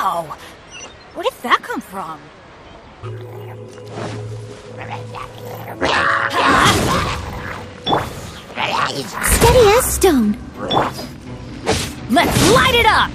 Wow! Where did that come from? Steady as stone. Let's light it up!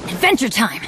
Adventure time!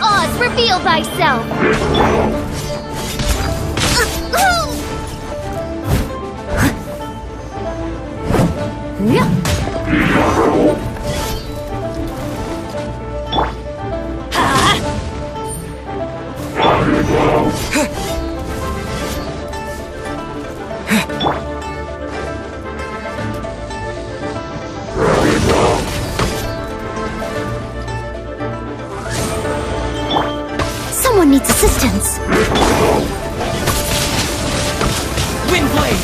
Oz, reveal thyself! Someone needs assistance. Windblade!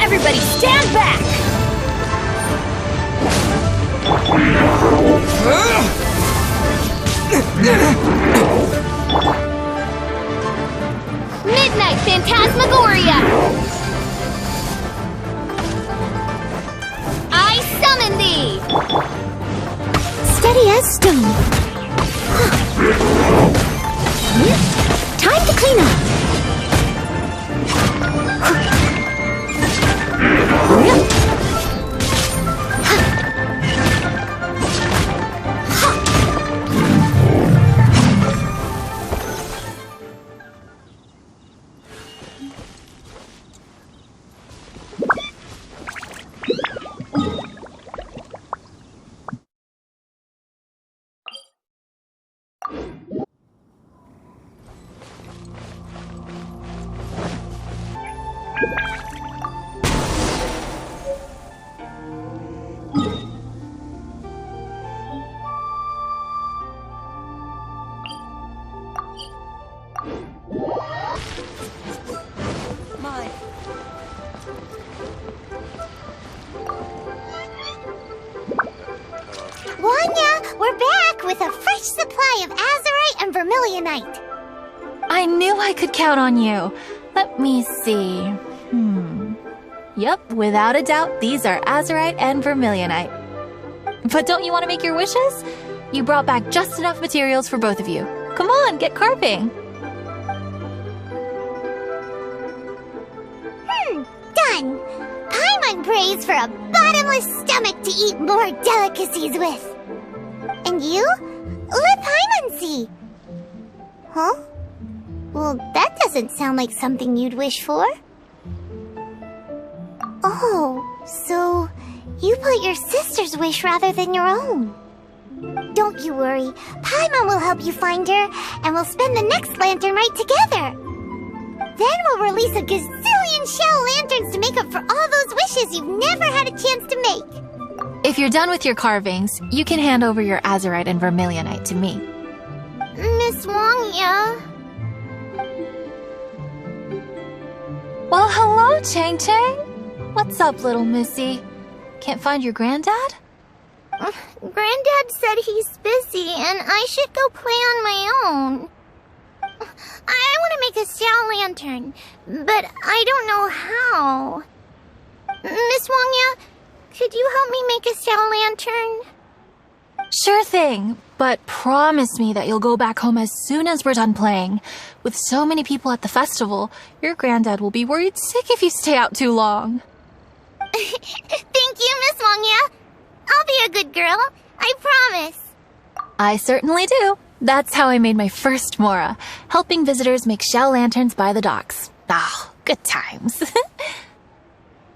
Everybody stand back! Midnight Phantasmagoria! I summon thee! Steady as stone. Time to clean up. Wanya, we're back with a fresh supply of azurite and vermilionite. I knew I could count on you. Let me see. Yep, without a doubt, these are azurite and vermilionite. But don't you want to make your wishes? You brought back just enough materials for both of you. Come on, get carving. Done! Paimon prays for a bottomless stomach to eat more delicacies with. And you? Let Paimon see. Huh? Well, that doesn't sound like something you'd wish for. Oh, so you put your sister's wish rather than your own. Don't you worry. Paimon will help you find her, and we'll spend the next lantern rite together. Then we'll release a gazillion xiao lanterns to make up for all those wishes you've never had a chance to make. If you're done with your carvings, you can hand over your azurite and vermilionite to me. Miss Wangya. Well, hello, Chang Chang. What's up, little missy? Can't find your granddad? Granddad said he's busy and I should go play on my own. I want to make a xiao lantern, but I don't know how. Miss Wangya, could you help me make a xiao lantern? Sure thing, but promise me that you'll go back home as soon as we're done playing. With so many people at the festival, your granddad will be worried sick if you stay out too long. Thank you, Miss Wangya. I'll be a good girl, I promise. I certainly do. That's how I made my first mora, helping visitors make xiao lanterns by the docks. Ah, good times.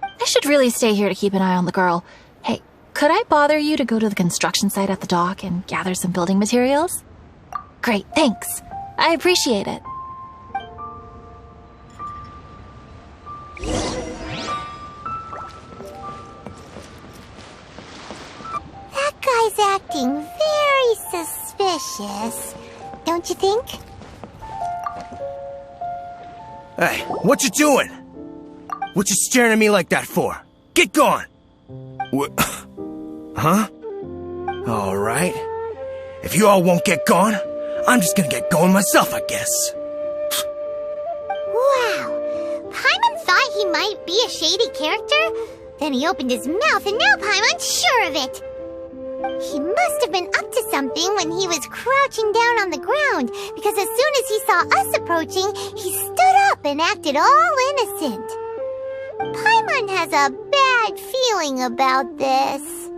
I should really stay here to keep an eye on the girl. Hey, could I bother you to go to the construction site at the dock and gather some building materials? Great, thanks. I appreciate it. That guy's acting very suspicious, don't you think? Hey, what you doing? What you staring at me like that for? Get gone! Huh? Alright. If you all won't get gone, I'm just gonna get going myself, I guess. Wow. Paimon thought he might be a shady character? Then he opened his mouth and now Paimon's sure of it. He must have been up to something when he was crouching down on the ground, because as soon as he saw us approaching, he stood up and acted all innocent. Paimon has a bad feeling about this.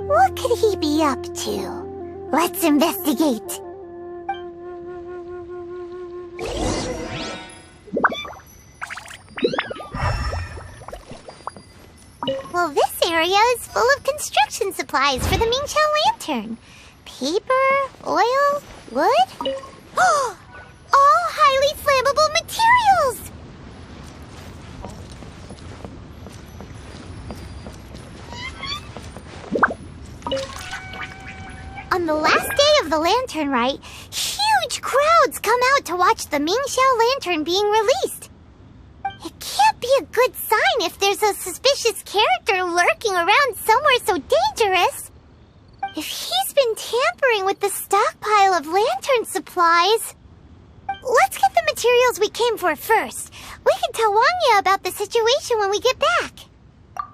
What could he be up to? Let's investigate. Well, this area is full of construction supplies for the Mingqiao lantern. Paper, oil, wood. All highly flammable materials! On the last day of the lantern rite, huge crowds come out to watch the Mingqiao lantern being released. It can't be a good sign if there's a suspicious character lurking around somewhere so dangerous. If he's been tampering with the stockpile of lantern supplies... Let's get the materials we came for first. We can tell Wangya about the situation when we get back.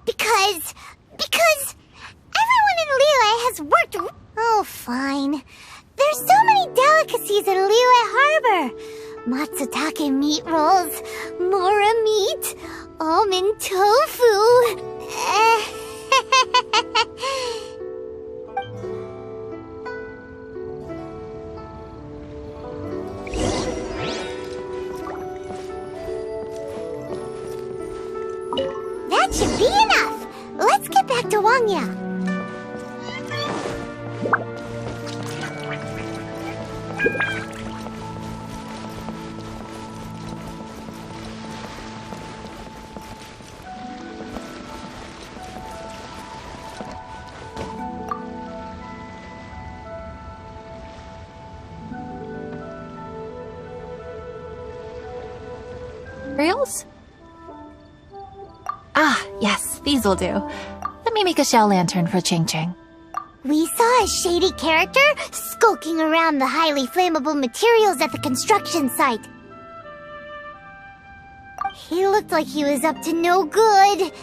Because everyone in Liyue has worked... Oh, fine. There's so many delicacies in Liyue Harbor. Matsutake meat rolls, mora meat, almond tofu. That should be enough. Let's get back to Wangya. Materials? Ah, yes, these will do. Let me make a xiao lantern for Ching Ching. We saw a shady character skulking around the highly flammable materials at the construction site. He looked like he was up to no good.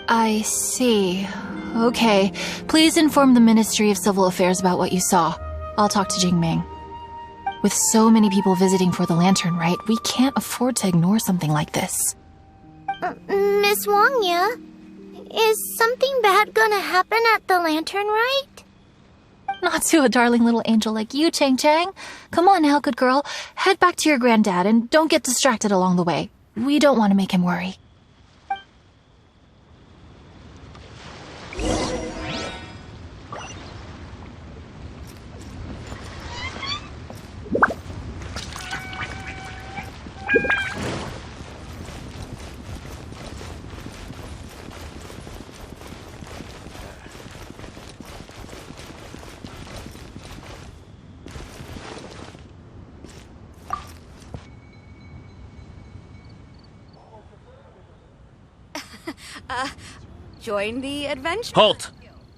I see. Okay, please inform the Ministry of Civil Affairs about what you saw. I'll talk to Jingming. With so many people visiting for the lantern rite, we can't afford to ignore something like this. Miss Wangya, is something bad gonna happen at the lantern rite? Not to a darling little angel like you, Chang Chang. Come on now, good girl. Head back to your granddad and don't get distracted along the way. We don't want to make him worry. Join the adventure. Halt!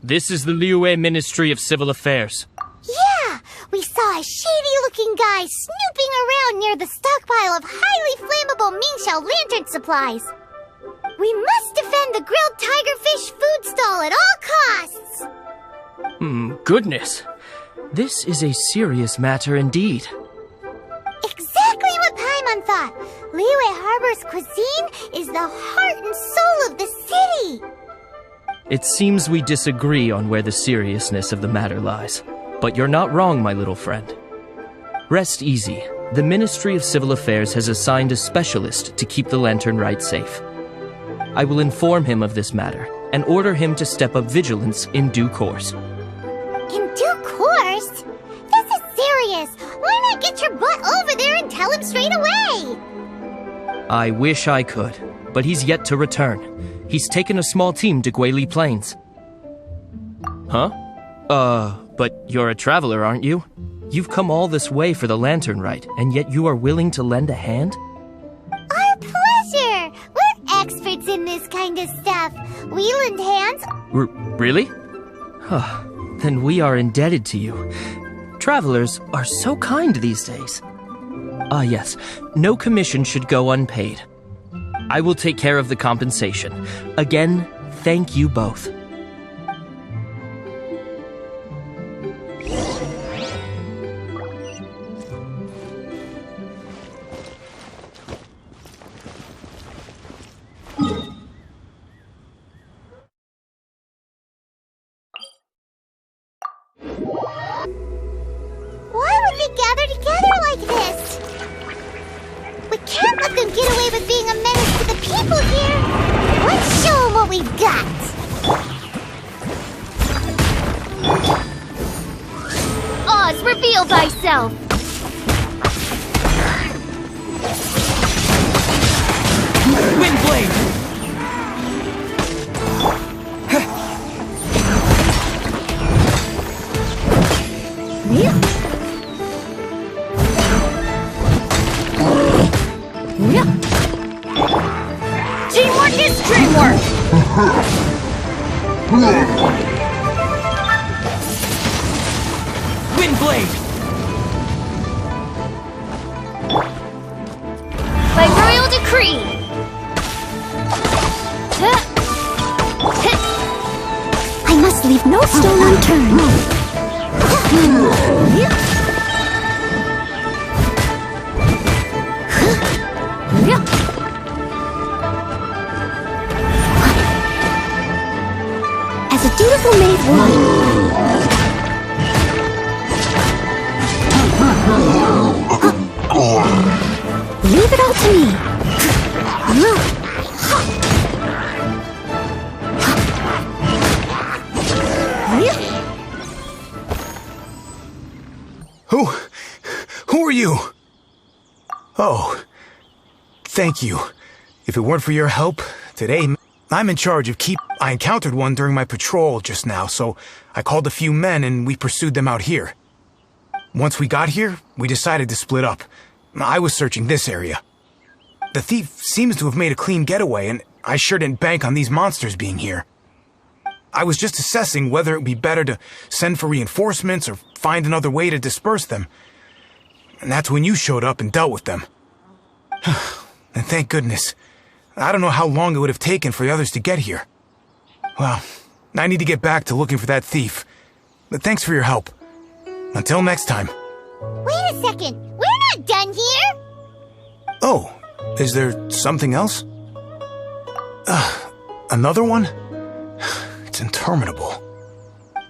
This is the Liyue Ministry of Civil Affairs. Yeah, we saw a shady-looking guy snooping around near the stockpile of highly flammable Mingxiao lantern supplies. We must defend the grilled tigerfish food stall at all costs. Goodness. This is a serious matter indeed. Exactly what Paimon thought. Liyue Harbor's cuisine is the heart and soul of the city. It seems we disagree on where the seriousness of the matter lies. But you're not wrong, my little friend. Rest easy. The Ministry of Civil Affairs has assigned a specialist to keep the lantern rite safe. I will inform him of this matter and order him to step up vigilance in due course. In due course? This is serious. Why not get your butt over there and tell him straight away? I wish I could, but he's yet to return. He's taken a small team to Guili Plains. Huh? But you're a traveler, aren't you? You've come all this way for the lantern rite, and yet you are willing to lend a hand? Our pleasure! We're experts in this kind of stuff. We lend hands. Really? Then we are indebted to you. Travelers are so kind these days. Yes. No commission should go unpaid. I will take care of the compensation. Again, thank you both. Why would they gather together like this? We can't let them get away with being a menace to the people here. Let's show them what we've got. Oz, reveal thyself! Windblade! Teamwork is dreamwork! Windblade! By royal decree! I must leave no stone unturned. As a dutiful maid would. Leave it all to me. Who are you? Oh, thank you. If it weren't for your help, today I'm in charge of I encountered one during my patrol just now, so I called a few men and we pursued them out here. Once we got here, we decided to split up. I was searching this area. The thief seems to have made a clean getaway, and I sure didn't bank on these monsters being here. I was just assessing whether it would be better to send for reinforcements or find another way to disperse them. And that's when you showed up and dealt with them. And thank goodness. I don't know how long it would have taken for the others to get here. Well, I need to get back to looking for that thief. But thanks for your help. Until next time. Wait a second. We're not done here. Oh, is there something else? Another one? It's interminable.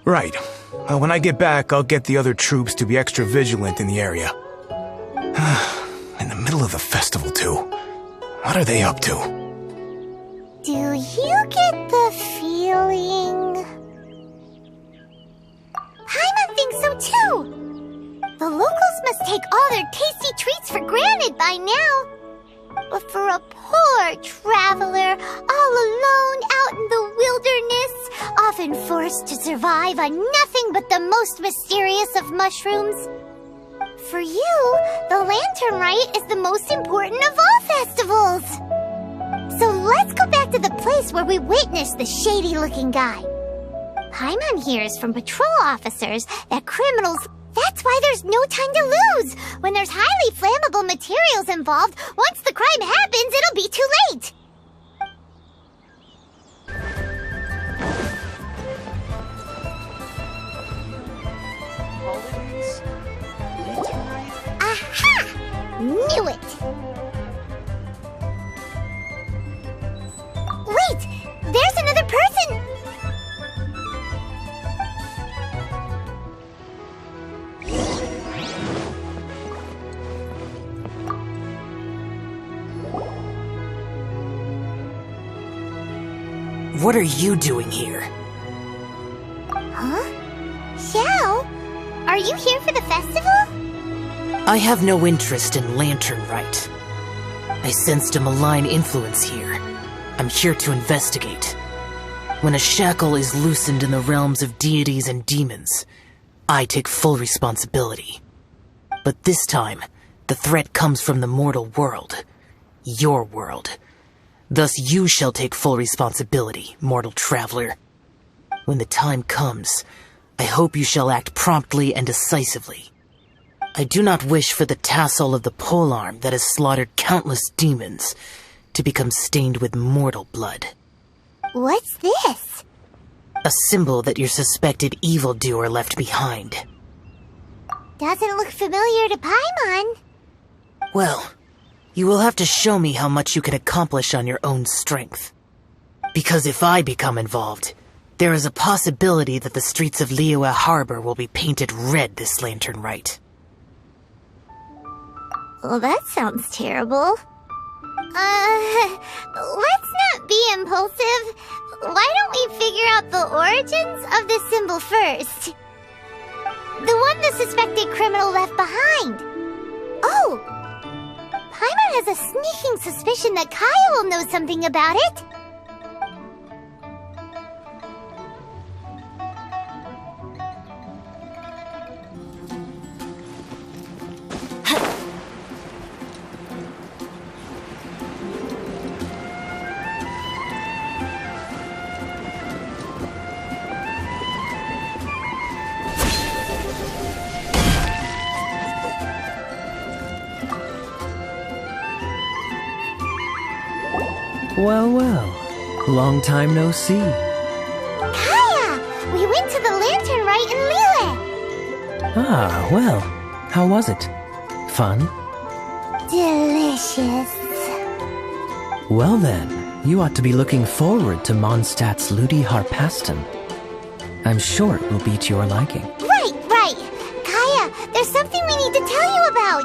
Right. Well, when I get back, I'll get the other troops to be extra vigilant in the area. In the middle of the festival, too. What are they up to? Do you get the feeling... Paimon thinks so too! The locals must take all their tasty treats for granted by now. But for a poor traveler, all alone out in the wilderness, often forced to survive on nothing but the most mysterious of mushrooms, for you, the Lantern Rite is the most important of all festivals. So let's go back to the place where we witnessed the shady-looking guy. Paimon hears from patrol officers that criminals... That's why there's no time to lose! When there's highly flammable materials involved, once the crime happens, it'll be too late! Aha! Knew it! Wait! There's another person! What are you doing here? Huh? Xiao? Are you here for the festival? I have no interest in Lantern Rite. I sensed a malign influence here. I'm here to investigate. When a shackle is loosened in the realms of deities and demons, I take full responsibility. But this time, the threat comes from the mortal world. Your world. Thus you shall take full responsibility, mortal traveler. When the time comes, I hope you shall act promptly and decisively. I do not wish for the tassel of the polearm that has slaughtered countless demons to become stained with mortal blood. What's this? A symbol that your suspected evildoer left behind. Doesn't look familiar to Paimon. Well, you will have to show me how much you can accomplish on your own strength. Because if I become involved, there is a possibility that the streets of Liyue Harbor will be painted red this Lantern Rite. Well, that sounds terrible. Let's not be impulsive. Why don't we figure out the origins of the symbol first? The one the suspected criminal left behind. Oh! Paimon has a sneaking suspicion that Kaya will know something about it. Well, well. Long time no see. Kaya! We went to the Lantern Rite in Liyue. Ah, well. How was it? Fun? Delicious. Well then, you ought to be looking forward to Mondstadt's Ludi Harpastum. I'm sure it will be to your liking. Right. Kaya, there's something we need to tell you about.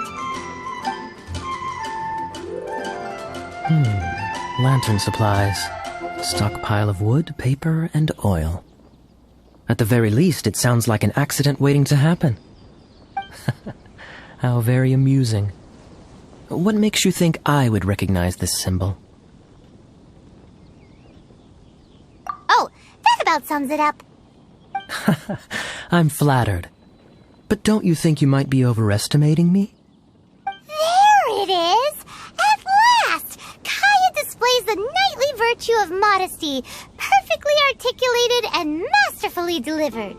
Lantern supplies. Stockpile of wood, paper, and oil. At the very least, it sounds like an accident waiting to happen. How very amusing. What makes you think I would recognize this symbol? Oh, that about sums it up. I'm flattered. But don't you think you might be overestimating me? There it is! At last! Kaya displays the knightly virtue of modesty, perfectly articulated and masterfully delivered.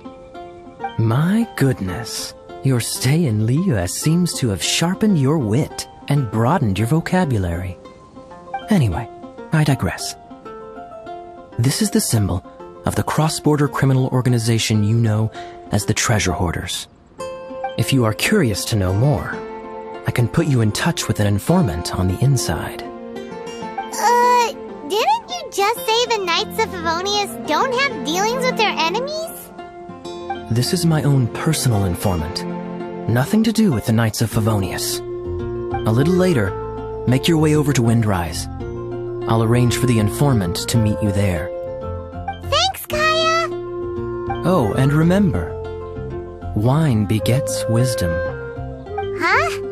My goodness. Your stay in Liyue seems to have sharpened your wit and broadened your vocabulary. Anyway, I digress. This is the symbol of the cross-border criminal organization you know as the Treasure Hoarders. If you are curious to know more, I can put you in touch with an informant on the inside. Didn't you just say the Knights of Favonius don't have dealings with their enemies? This is my own personal informant. Nothing to do with the Knights of Favonius. A little later, make your way over to Windrise. I'll arrange for the informant to meet you there. Thanks, Kaya! Oh, and remember, wine begets wisdom. Huh?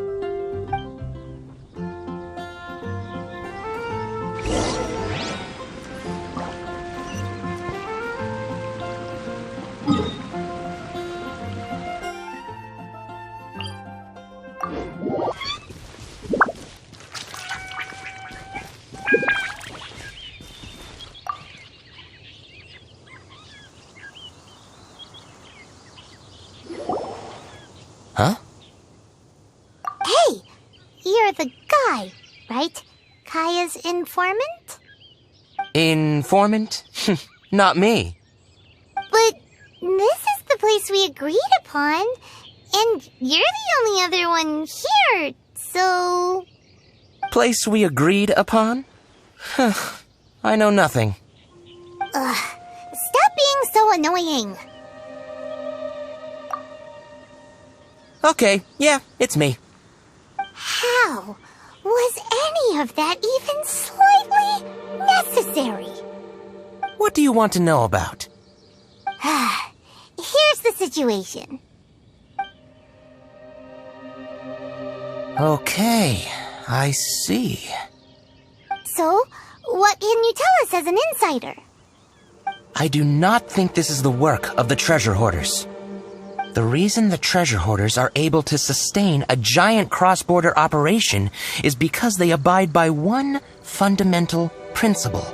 Huh? Hey! You're the guy, right? Kaya's informant? Informant? Not me. But this is the place we agreed upon, and you're the only other one here, so... Place we agreed upon? I know nothing. Stop being so annoying. Okay, yeah, it's me. How was any of that even slightly necessary? What do you want to know about? Here's the situation. Okay, I see. So, what can you tell us as an insider? I do not think this is the work of the treasure hoarders. The reason the treasure hoarders are able to sustain a giant cross-border operation is because they abide by one fundamental principle.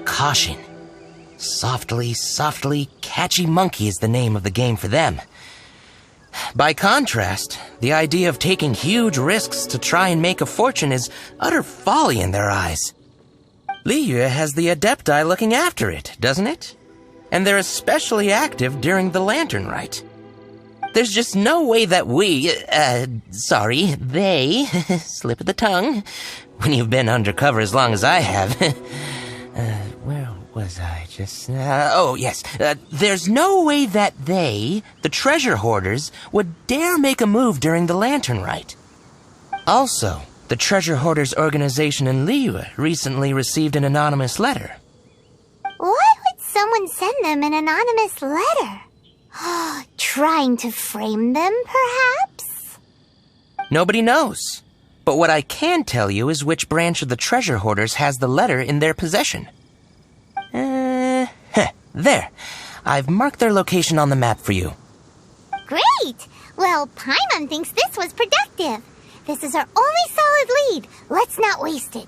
Caution. Softly, softly, catchy monkey is the name of the game for them. By contrast, the idea of taking huge risks to try and make a fortune is utter folly in their eyes. Liyue has the Adepti looking after it, doesn't it? And they're especially active during the Lantern Rite. There's just no way that they, slip of the tongue, when you've been undercover as long as I have. Where was I just... oh, yes. There's no way that they, the treasure hoarders, would dare make a move during the Lantern Rite. Also, the treasure hoarders organization in Liyue recently received an anonymous letter. Why would someone send them an anonymous letter? Trying to frame them, perhaps? Nobody knows. But what I can tell you is which branch of the treasure hoarders has the letter in their possession. There. I've marked their location on the map for you. Great! Well, Paimon thinks this was productive. This is our only solid lead. Let's not waste it.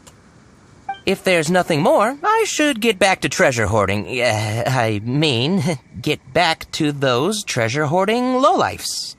If there's nothing more, I should get back to treasure hoarding. I mean, get back to those treasure hoarding lowlifes.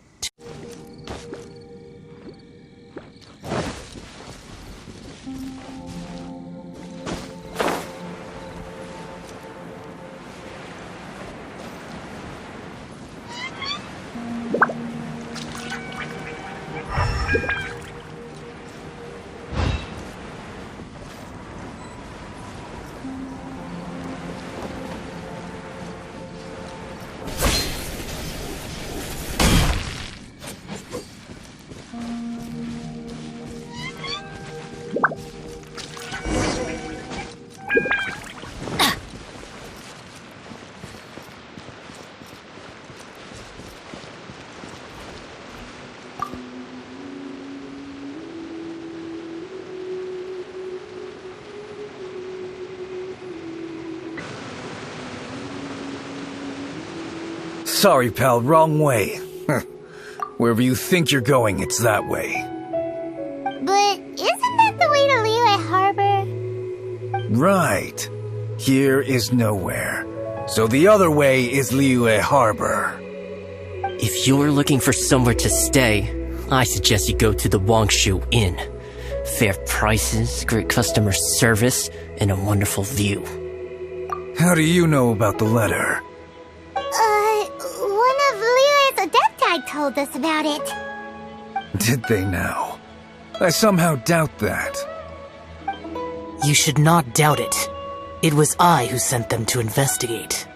Sorry, pal, wrong way. Wherever you think you're going, it's that way. But isn't that the way to Liyue Harbor? Right. Here is nowhere. So the other way is Liyue Harbor. If you're looking for somewhere to stay, I suggest you go to the Wangshu Inn. Fair prices, great customer service, and a wonderful view. How do you know about the letter? One of Liyue's Adepti told us about it. Did they now? I somehow doubt that. You should not doubt it. It was I who sent them to investigate.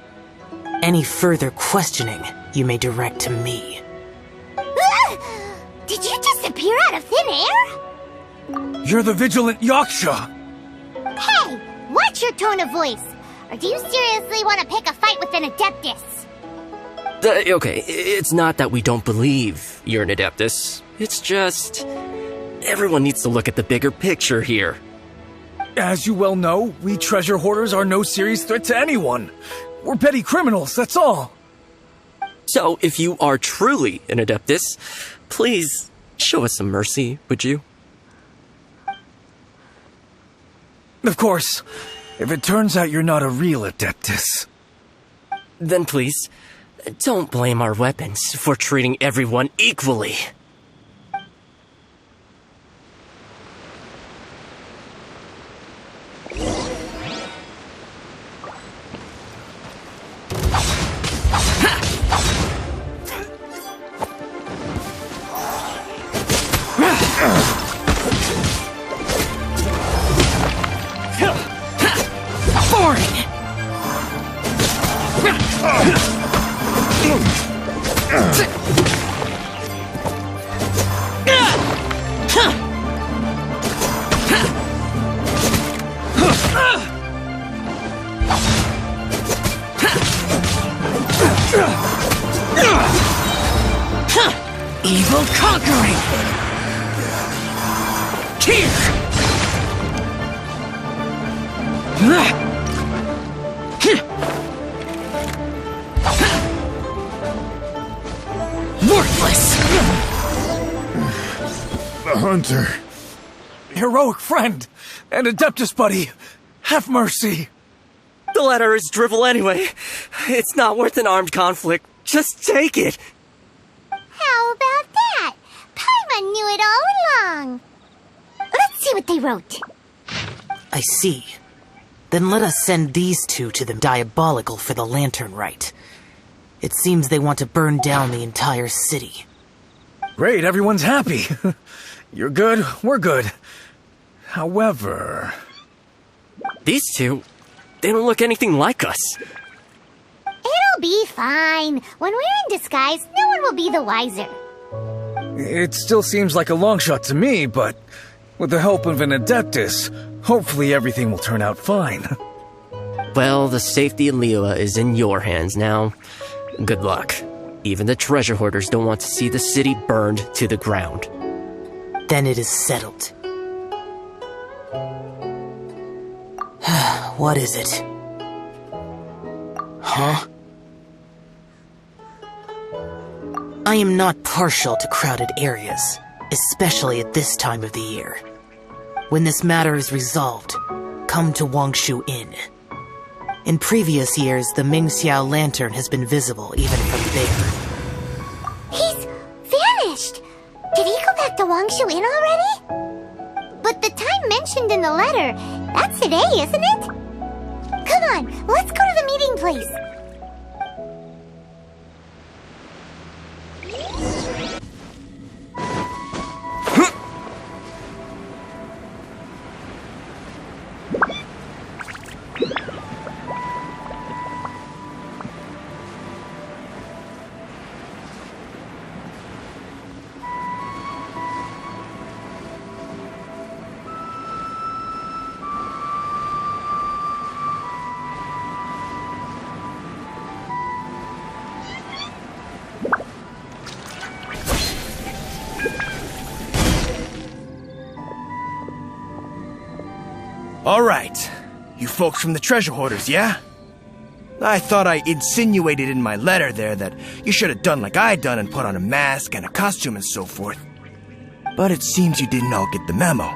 Any further questioning you may direct to me. Did you just appear out of thin air? You're the vigilant Yaksha! Hey! Watch your tone of voice! Or do you seriously want to pick a fight with an Adeptus? Okay, it's not that we don't believe you're an Adeptus. It's just... everyone needs to look at the bigger picture here. As you well know, we treasure hoarders are no serious threat to anyone. We're petty criminals, that's all. So, if you are truly an Adeptus, please show us some mercy, would you? Of course. If it turns out you're not a real Adeptus. Then please, don't blame our weapons for treating everyone equally. Evil conquering! Here! Worthless! The hunter. Heroic friend! And Adeptus buddy! Have mercy! The letter is drivel anyway. It's not worth an armed conflict. Just take it. How about that? Paimon knew it all along. Let's see what they wrote. I see. Then let us send these two to the Diabolical for the Lantern Rite. It seems they want to burn down the entire city. Great, everyone's happy. You're good, we're good. However... These two, they don't look anything like us. It'll be fine. When we're in disguise, no one will be the wiser. It still seems like a long shot to me, but with the help of an Adeptus, hopefully everything will turn out fine. Well, the safety of Liyue is in your hands now. Good luck. Even the treasure hoarders don't want to see the city burned to the ground. Then it is settled. What is it? Huh? I am not partial to crowded areas, especially at this time of the year. When this matter is resolved, come to Wangshu Inn. In previous years, the Mingxiao lantern has been visible even from there. He's vanished! Did he go back to Wangshu Inn already? But the time mentioned in the letter, that's today, isn't it? Come on, let's go to the meeting place. All right. You folks from the treasure hoarders, yeah? I thought I insinuated in my letter there that you should have done like I done and put on a mask and a costume and so forth. But it seems you didn't all get the memo.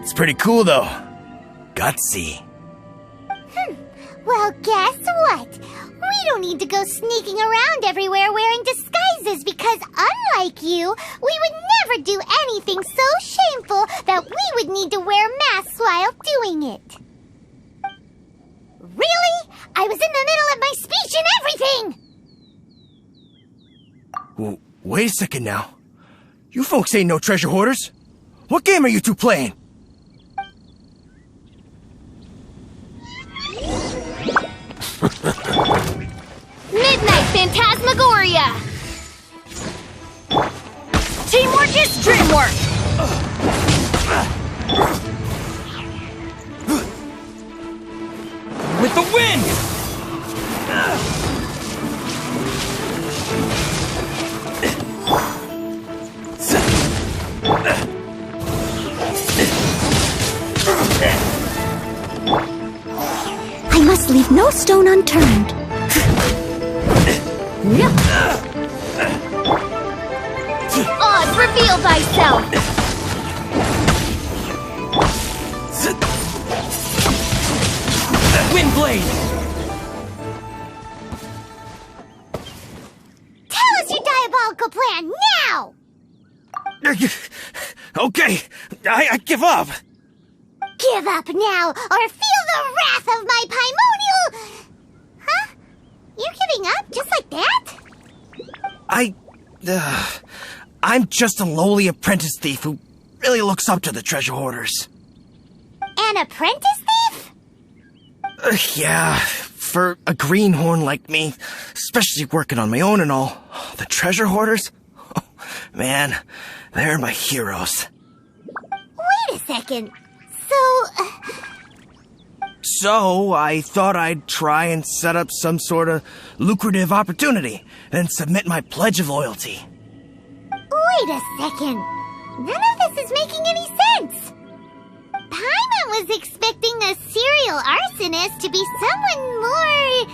It's pretty cool, though. Gutsy. Well, guess what? We don't need to go sneaking around everywhere wearing disguises because unlike you, we would never do anything so shameful that we would need to wear masks while doing it. Really? I was in the middle of my speech and everything! Wait a second now. You folks ain't no treasure hoarders. What game are you two playing? Midnight Phantasmagoria! Teamwork is dreamwork! With the wind! I must leave no stone unturned. Oz, reveal thyself! Windblade! Tell us your diabolical plan now! Okay, I give up. Give up now, or feel the wrath of my primordial... Huh? You're giving up just like that? I'm just a lowly apprentice thief who really looks up to the treasure hoarders. An apprentice thief? Yeah, for a greenhorn like me, especially working on my own and all, the treasure hoarders? Oh, man, they're my heroes. Wait a second. So, I thought I'd try and set up some sort of lucrative opportunity, and submit my pledge of loyalty. Wait a second. None of this is making any sense. Paimon was expecting a serial arsonist to be someone more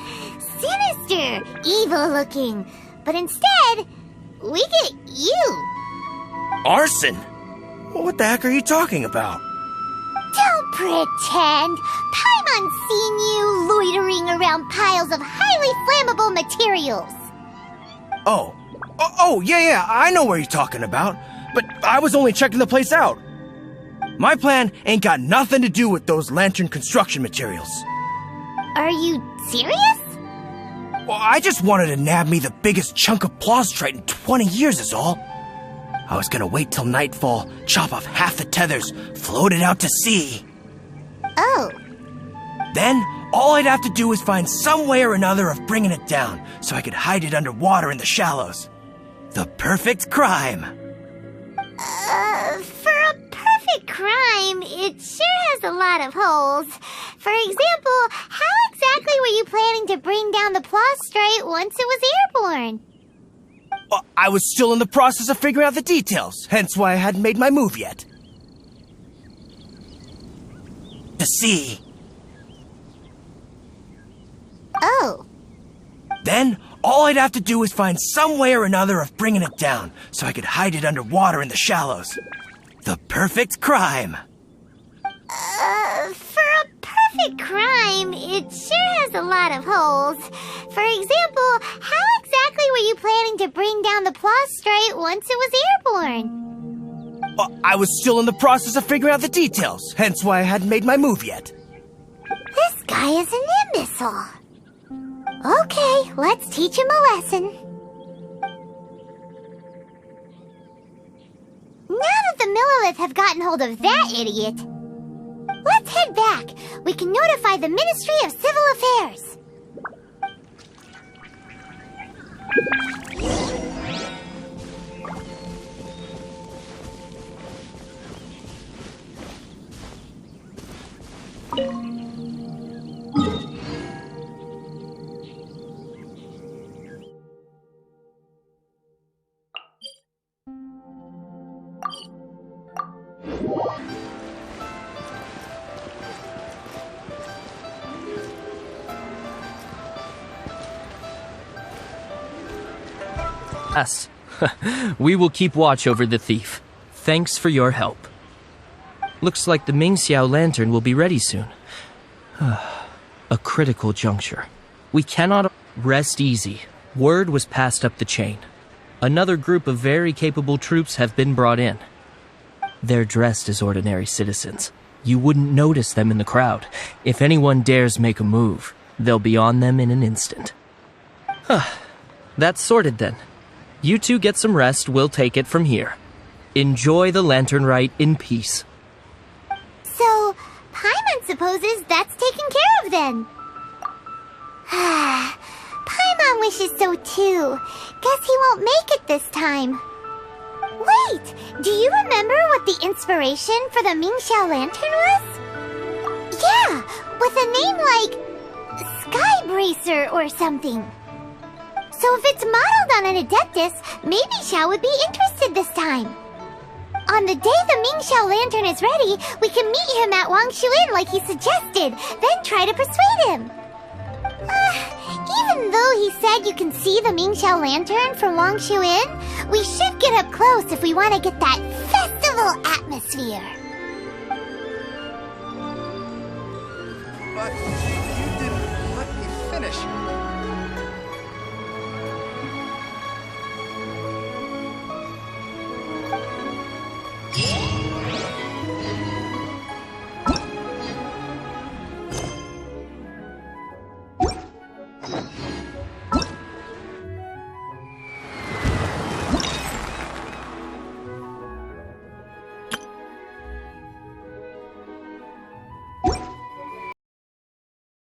sinister, evil-looking. But instead, we get you. Arson? What the heck are you talking about? Don't pretend. Paimon's seen you loitering around piles of highly flammable materials. Oh, yeah, I know what you're talking about. But I was only checking the place out. My plan ain't got nothing to do with those lantern construction materials. Are you serious? Well, I just wanted to nab me the biggest chunk of plaustrite in 20 years is all. I was gonna wait till nightfall, chop off half the tethers, float it out to sea. Oh. Then, all I'd have to do is find some way or another of bringing it down, so I could hide it underwater in the shallows. The perfect crime. For a perfect crime, it sure has a lot of holes. For example, how exactly were you planning to bring down the plaustrite once it was airborne? Well, I was still in the process of figuring out the details, hence why I hadn't made my move yet. To sea. Oh. Then, all I'd have to do is find some way or another of bringing it down, so I could hide it underwater in the shallows. The perfect crime. For a perfect crime, it sure has a lot of holes. For example, how exactly were you planning to bring down the plaustrite once it was airborne? Well, I was still in the process of figuring out the details, hence why I hadn't made my move yet. This guy is an imbecile. Okay, let's teach him a lesson. Now that the Millilith have gotten hold of that idiot, let's head back. We can notify the Ministry of Civil Affairs. Yes. We will keep watch over the thief. Thanks for your help. Looks like the Xiao lantern will be ready soon. A critical juncture. We cannot rest easy. Word was passed up the chain. Another group of very capable troops have been brought in. They're dressed as ordinary citizens. You wouldn't notice them in the crowd. If anyone dares make a move, they'll be on them in an instant. That's sorted then. You two get some rest, we'll take it from here. Enjoy the lantern rite in peace. So, Paimon supposes that's taken care of then. Paimon wishes so too. Guess he won't make it this time. Wait, do you remember what the inspiration for the Mingxiao lantern was? Yeah, with a name like Sky Bracer or something. So if it's modeled on an Adeptus, maybe Xiao would be interested this time. On the day the Mingxiao lantern is ready, we can meet him at Wangshu Inn like he suggested, then try to persuade him. Even though he said you can see the Mingxiao lantern from Wangshu Inn, we should get up close if we want to get that festival atmosphere. But you didn't let me finish.